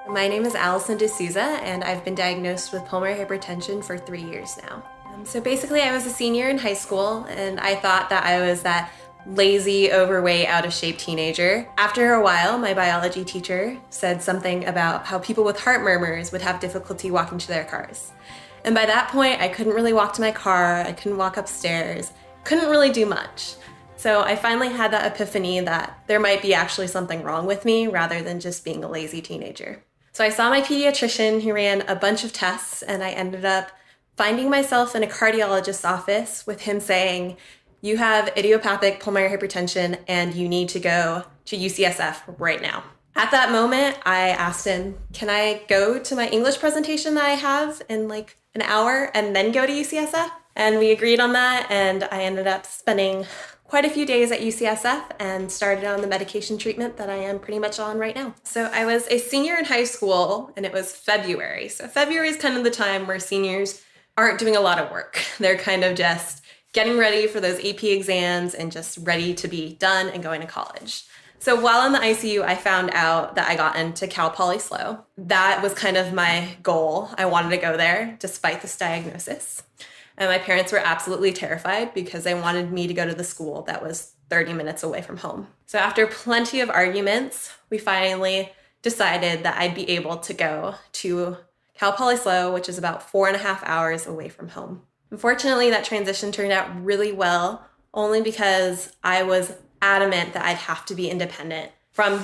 My name is Allison Dsouza, and I've been diagnosed with pulmonary hypertension for 3 years now. So basically, I was a senior in high school, and I thought that I was that lazy, overweight, out of shape teenager. After a while, my biology teacher said something about how people with heart murmurs would have difficulty walking to their cars. And by that point, I couldn't really walk to my car, I couldn't walk upstairs, couldn't really do much. So I finally had that epiphany that there might be actually something wrong with me rather than just being a lazy teenager. So I saw my pediatrician, who ran a bunch of tests, and I ended up finding myself in a cardiologist's office with him saying, "You have idiopathic pulmonary hypertension and you need to go to UCSF right now." At that moment, I asked him, "Can I go to my English presentation that I have in like an hour and then go to UCSF?" And we agreed on that, and I ended up spending quite a few days at UCSF and started on the medication treatment that I am pretty much on right now. So I was a senior in high school, and it was February. So February is kind of the time where seniors aren't doing a lot of work. They're kind of just getting ready for those AP exams and just ready to be done and going to college. So while in the ICU, I found out that I got into Cal Poly SLO. That was kind of my goal. I wanted to go there despite this diagnosis. And my parents were absolutely terrified because they wanted me to go to the school that was 30 minutes away from home. So after plenty of arguments, we finally decided that I'd be able to go to Cal Poly SLO, which is about 4.5 hours away from home. Unfortunately, that transition turned out really well, only because I was adamant that I'd have to be independent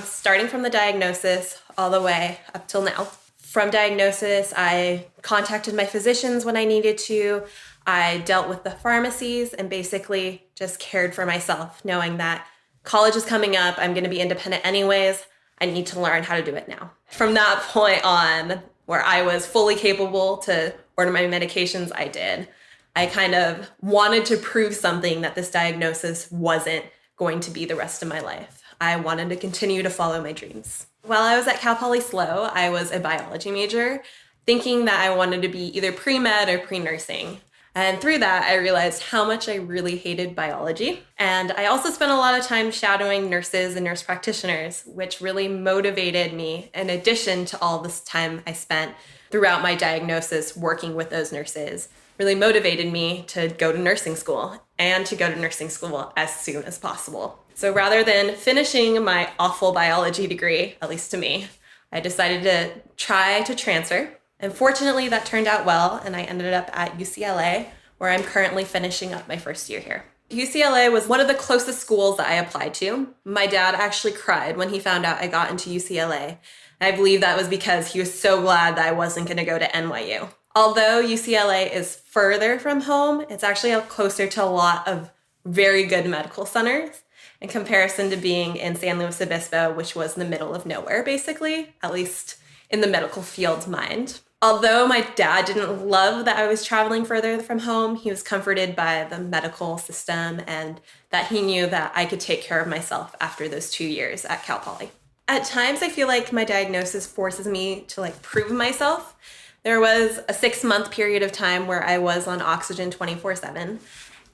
starting from the diagnosis all the way up till now. From diagnosis, I contacted my physicians when I needed to. I dealt with the pharmacies and basically just cared for myself, knowing that college is coming up, I'm going to be independent anyways, I need to learn how to do it now. From that point on, where I was fully capable to order my medications, I did. I kind of wanted to prove something that this diagnosis wasn't going to be the rest of my life. I wanted to continue to follow my dreams. While I was at Cal Poly SLO, I was a biology major, thinking that I wanted to be either pre-med or pre-nursing. And through that, I realized how much I really hated biology. And I also spent a lot of time shadowing nurses and nurse practitioners, which really motivated me, in addition to all this time I spent throughout my diagnosis working with those nurses, really motivated me to go to nursing school and to go to nursing school as soon as possible. So rather than finishing my awful biology degree, at least to me, I decided to try to transfer. And fortunately, that turned out well, and I ended up at UCLA, where I'm currently finishing up my first year here. UCLA was one of the closest schools that I applied to. My dad actually cried when he found out I got into UCLA. And I believe that was because he was so glad that I wasn't going to go to NYU. Although UCLA is further from home, it's actually closer to a lot of very good medical centers in comparison to being in San Luis Obispo, which was in the middle of nowhere, basically, at least in the medical field's mind. Although my dad didn't love that I was traveling further from home, he was comforted by the medical system and that he knew that I could take care of myself after those 2 years at Cal Poly. At times, I feel like my diagnosis forces me to prove myself. There was a 6-month period of time where I was on oxygen 24/7,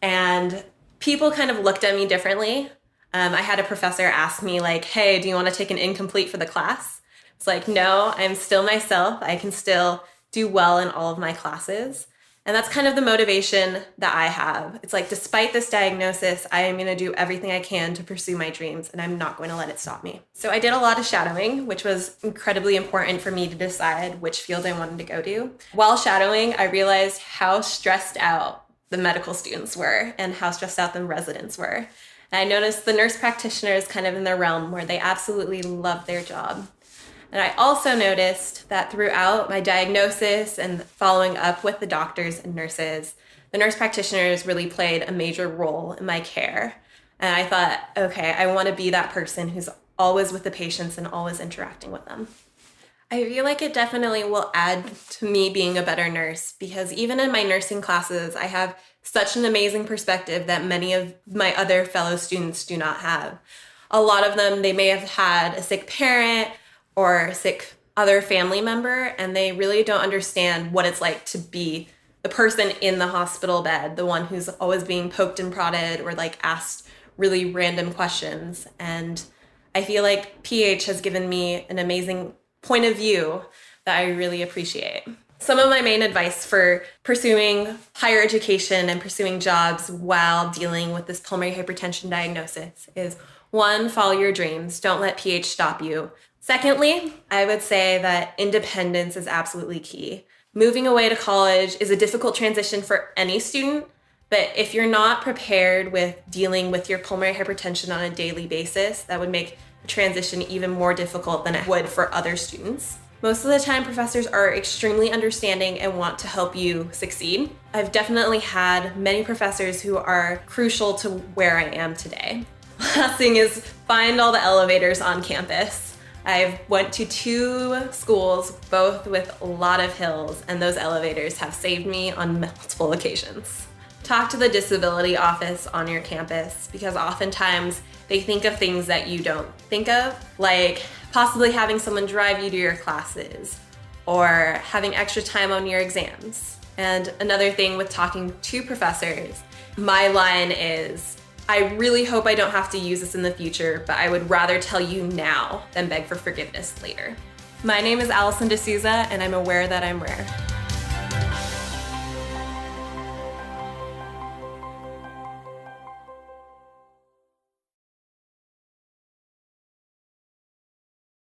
and people kind of looked at me differently. I had a professor ask me "Hey, do you want to take an incomplete for the class?" It's no, I'm still myself. I can still do well in all of my classes. And that's kind of the motivation that I have. It's despite this diagnosis, I am going to do everything I can to pursue my dreams, and I'm not going to let it stop me. So I did a lot of shadowing, which was incredibly important for me to decide which field I wanted to go to. While shadowing, I realized how stressed out the medical students were and how stressed out the residents were. And I noticed the nurse practitioners kind of in their realm where they absolutely love their job. And I also noticed that throughout my diagnosis and following up with the doctors and nurses, the nurse practitioners really played a major role in my care. And I thought, okay, I want to be that person who's always with the patients and always interacting with them. I feel like it definitely will add to me being a better nurse, because even in my nursing classes, I have such an amazing perspective that many of my other fellow students do not have. A lot of them, they may have had a sick parent or a sick other family member, and they really don't understand what it's like to be the person in the hospital bed, the one who's always being poked and prodded or asked really random questions. And I feel like PH has given me an amazing point of view that I really appreciate. Some of my main advice for pursuing higher education and pursuing jobs while dealing with this pulmonary hypertension diagnosis is 1, follow your dreams. Don't let PH stop you. Secondly, I would say that independence is absolutely key. Moving away to college is a difficult transition for any student, but if you're not prepared with dealing with your pulmonary hypertension on a daily basis, that would make the transition even more difficult than it would for other students. Most of the time, professors are extremely understanding and want to help you succeed. I've definitely had many professors who are crucial to where I am today. Last thing is find all the elevators on campus. I've went to 2 schools, both with a lot of hills, and those elevators have saved me on multiple occasions. Talk to the disability office on your campus because oftentimes they think of things that you don't think of, like possibly having someone drive you to your classes or having extra time on your exams. And another thing with talking to professors, my line is, I really hope I don't have to use this in the future, but I would rather tell you now than beg for forgiveness later. My name is Allison Dsouza, and I'm aware that I'm rare.